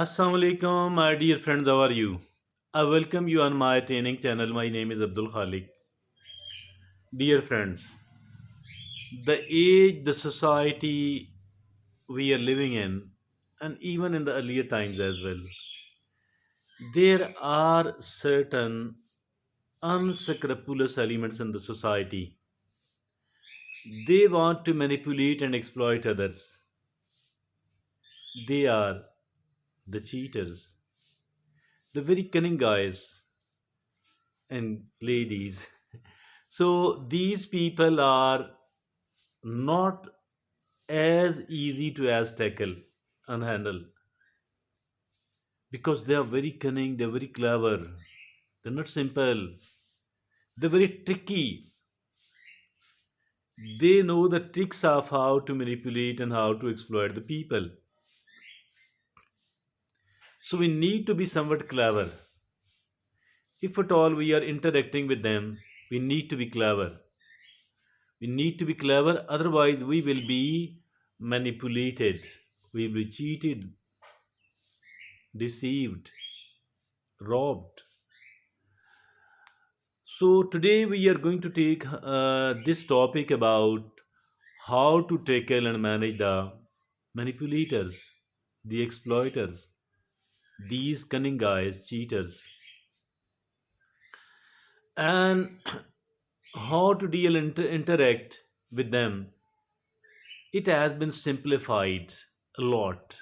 Assalamu alaikum, my dear friends. How are you? I welcome you on my training channel. My name is Abdul Khalik. Dear friends, the age, the society we are living in, and even in the earlier times as well, there are certain unscrupulous elements in the society. They want to manipulate and exploit others. They are the cheaters, the very cunning guys and ladies. So these people are not as easy to as tackle and handle because they are very cunning, they're very clever, they're not simple, they're very tricky. They know the tricks of how to manipulate and how to exploit the people. So we need to be somewhat clever. If at all we are interacting with them, we need to be clever. We need to be clever, otherwise, we will be manipulated, we will be cheated, deceived, robbed. So, today we are going to take this topic about how to tackle and manage the manipulators, the exploiters, these cunning guys, cheaters, and how to deal and interact with them. It has been simplified a lot.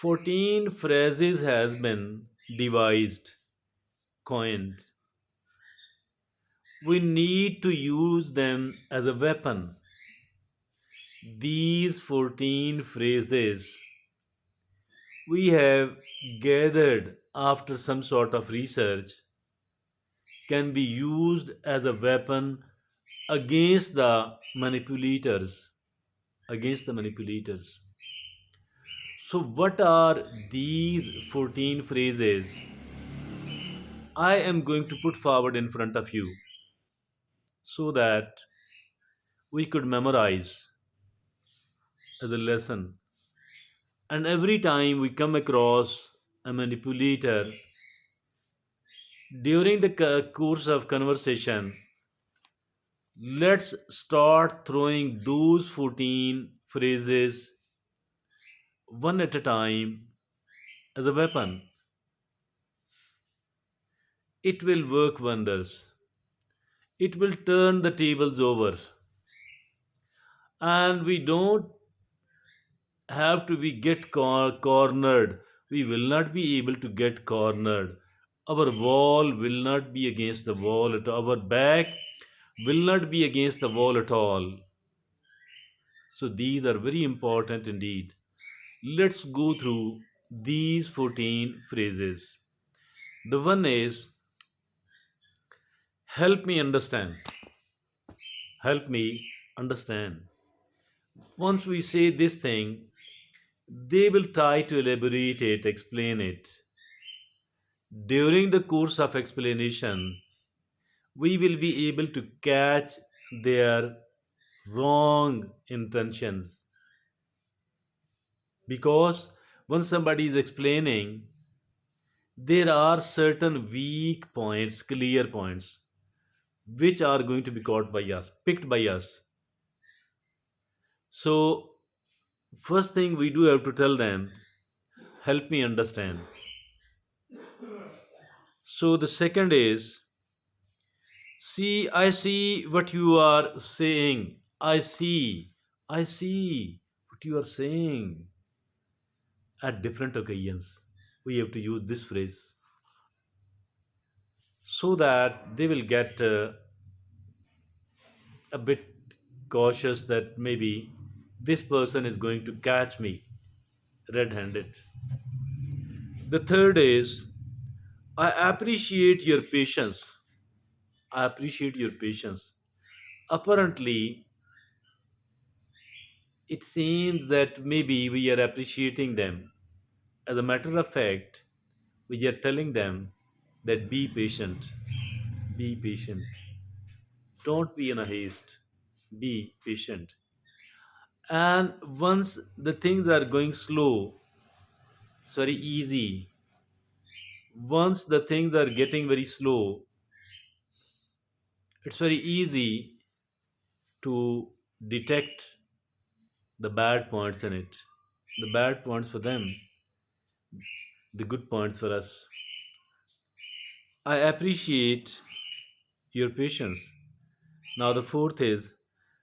14 phrases has been devised, coined. We need to use them as a weapon. These 14 phrases we have gathered after some sort of research can be used as a weapon against the manipulators. Against the manipulators. So, what are these 14 phrases I am going to put forward in front of you so that we could memorize as a lesson? And every time we come across a manipulator during the course of conversation, let's start throwing those 14 phrases one at a time as a weapon. It will work wonders. It will turn the tables over. And we don't have to be get cornered. We will not be able to get cornered. Our wall will not be against the wall at all. Our back will not be against the wall at all. So these are very important indeed. Let's go through these 14 phrases. The one is help me understand. Help me understand. Once we say this thing, they will try to elaborate it, explain it. During the course of explanation, we will be able to catch their wrong intentions because when somebody is explaining, there are certain weak points, clear points, which are going to be caught by us, picked by us. So, first thing we do have to tell them, help me understand. So, the second is, see, I see what you are saying. I see what you are saying. At different occasions, we have to use this phrase so that they will get a bit cautious that maybe this person is going to catch me red handed. The third is, I appreciate your patience. I appreciate your patience. Apparently, it seems that maybe we are appreciating them. As a matter of fact, we are telling them that be patient, be patient. Don't be in a haste, be patient. And once the things are going slow, It's very easy. Once the things are getting very slow, it's very easy to detect the bad points in it. The bad points for them, the good points for us. I appreciate your patience. Now, the fourth is,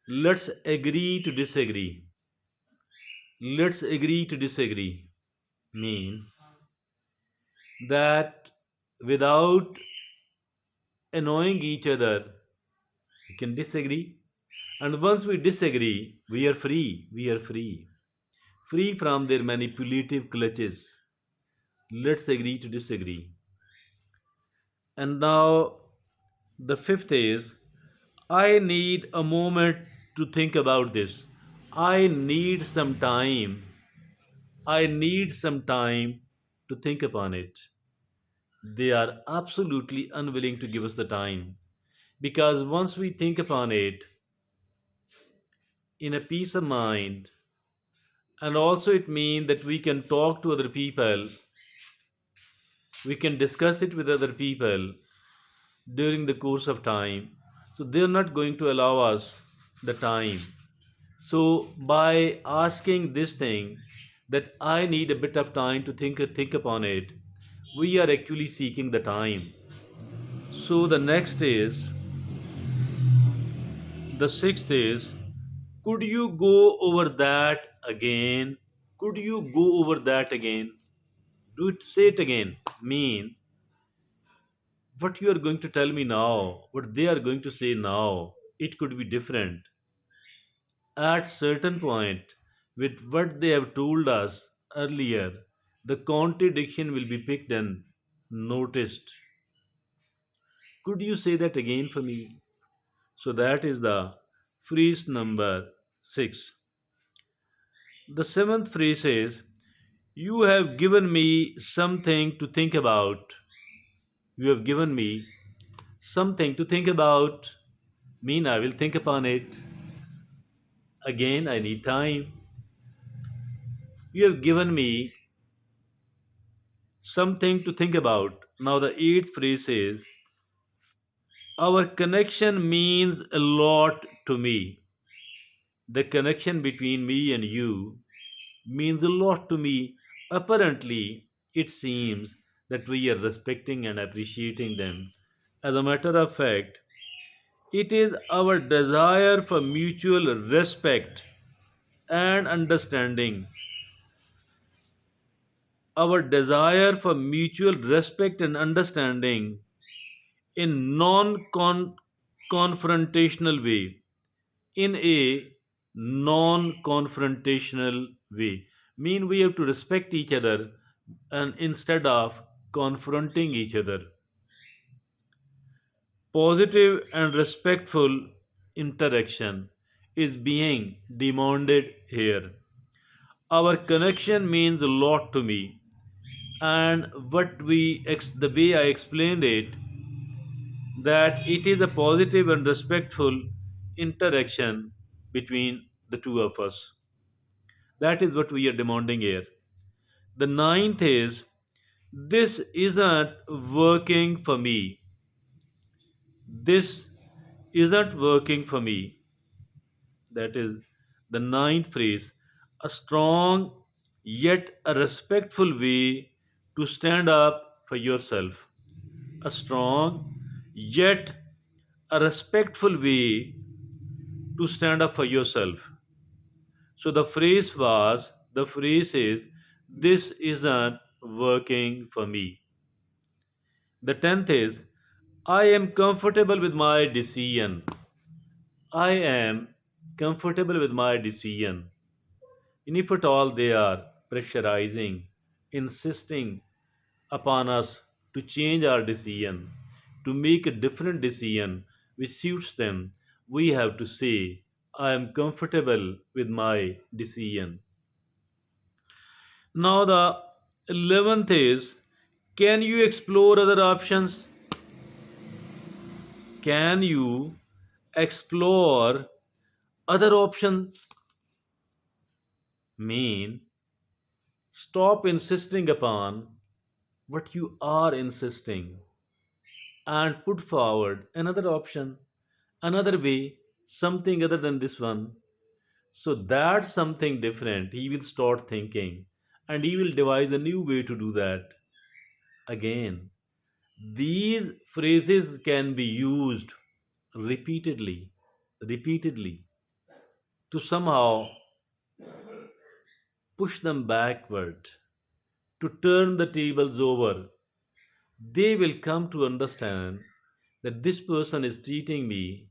let's agree to disagree. Let's agree to disagree mean that without annoying each other, we can disagree. And once we disagree, we are free. We are free. Free from their manipulative clutches. Let's agree to disagree. And now the fifth is, I need a moment to think about this. I need some time. I need some time to think upon it. They are absolutely unwilling to give us the time, because once we think upon it in a peace of mind, and also it means that we can talk to other people, we can discuss it with other people during the course of time. So they're not going to allow us the time. So by asking this thing, that I need a bit of time to think upon it, we are actually seeking the time. So the next is, the sixth is, could you go over that again? Could you go over that again? Do it, say it again. Mean what you are going to tell me now, what they are going to say now, it could be different. At certain point, with what they have told us earlier, the contradiction will be picked and noticed. Could you say that again for me? So that is the phrase number 6. The seventh phrase is, you have given me something to think about. You have given me something to think about. Mean I will think upon it. Again, I need time. You have given me something to think about. Now, the eighth phrase is, our connection means a lot to me. The connection between me and you means a lot to me. Apparently, it seems that we are respecting and appreciating them. As a matter of fact, it is our desire for mutual respect and understanding. Our desire for mutual respect and understanding in non-confrontational way, in a non-confrontational way, mean we have to respect each other and instead of confronting each other. Positive and respectful interaction is being demanded here. Our connection means a lot to me, and the way I explained it, that it is a positive and respectful interaction between the two of us. That is what we are demanding here. The ninth is, this isn't working for me. This isn't working for me. That is the ninth phrase. A strong yet a respectful way to stand up for yourself. A strong yet a respectful way to stand up for yourself. So the phrase is, this isn't working for me. The tenth is, I am comfortable with my decision. I am comfortable with my decision. And if at all they are pressurizing, insisting upon us to change our decision, to make a different decision which suits them, we have to say, I am comfortable with my decision. Now, the 11th is, can you explore other options? Can you explore other options? Mean Stop insisting upon what you are insisting and put forward another option, another way, something other than this one. So that's something different. He will start thinking and he will devise a new way to do that. Again, these phrases can be used repeatedly, repeatedly to somehow push them backward, to turn the tables over. They will come to understand that this person is treating me,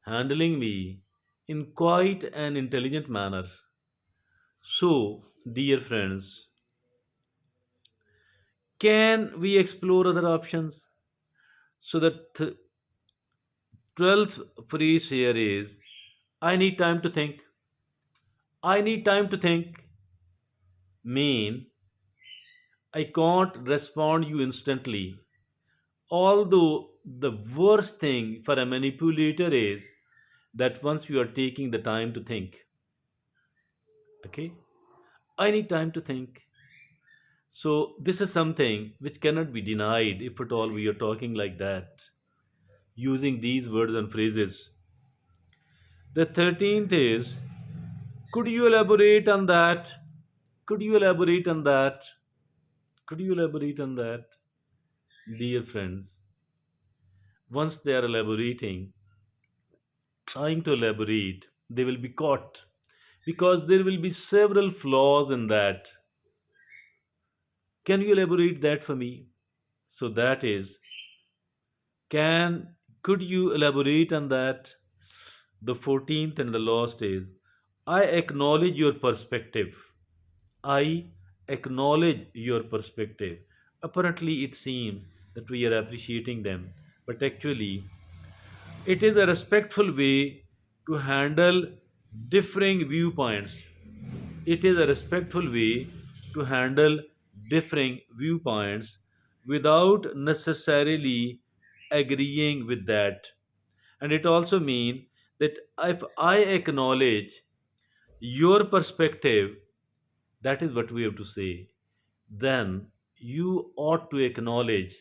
handling me in quite an intelligent manner. So, dear friends, can we explore other options? So, the 12th phrase here is I need time to think. I need time to think mean I can't respond you instantly. Although the worst thing for a manipulator is that once you are taking the time to think, okay, I need time to think. So this is something which cannot be denied if at all we are talking like that, using these words and phrases. The 13th is could you elaborate on that? Could you elaborate on that? Could you elaborate on that? Dear friends, once they are elaborating, trying to elaborate, they will be caught because there will be several flaws in that. Can you elaborate that for me? So that is, can could you elaborate on that? The 14th and the last is, I acknowledge your perspective. I acknowledge your perspective. Apparently, it seems that we are appreciating them, but actually, it is a respectful way to handle differing viewpoints. It is a respectful way to handle differing viewpoints without necessarily agreeing with that. And it also means that if I acknowledge your perspective, that is what we have to say, then you ought to acknowledge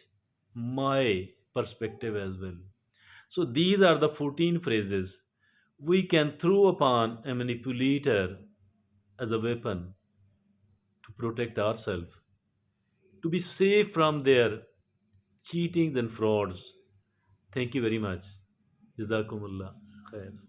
my perspective as well. So these are the 14 phrases we can throw upon a manipulator as a weapon to protect ourselves, to be safe from their cheatings and frauds. Thank you very much. Jazakumullah. Khair.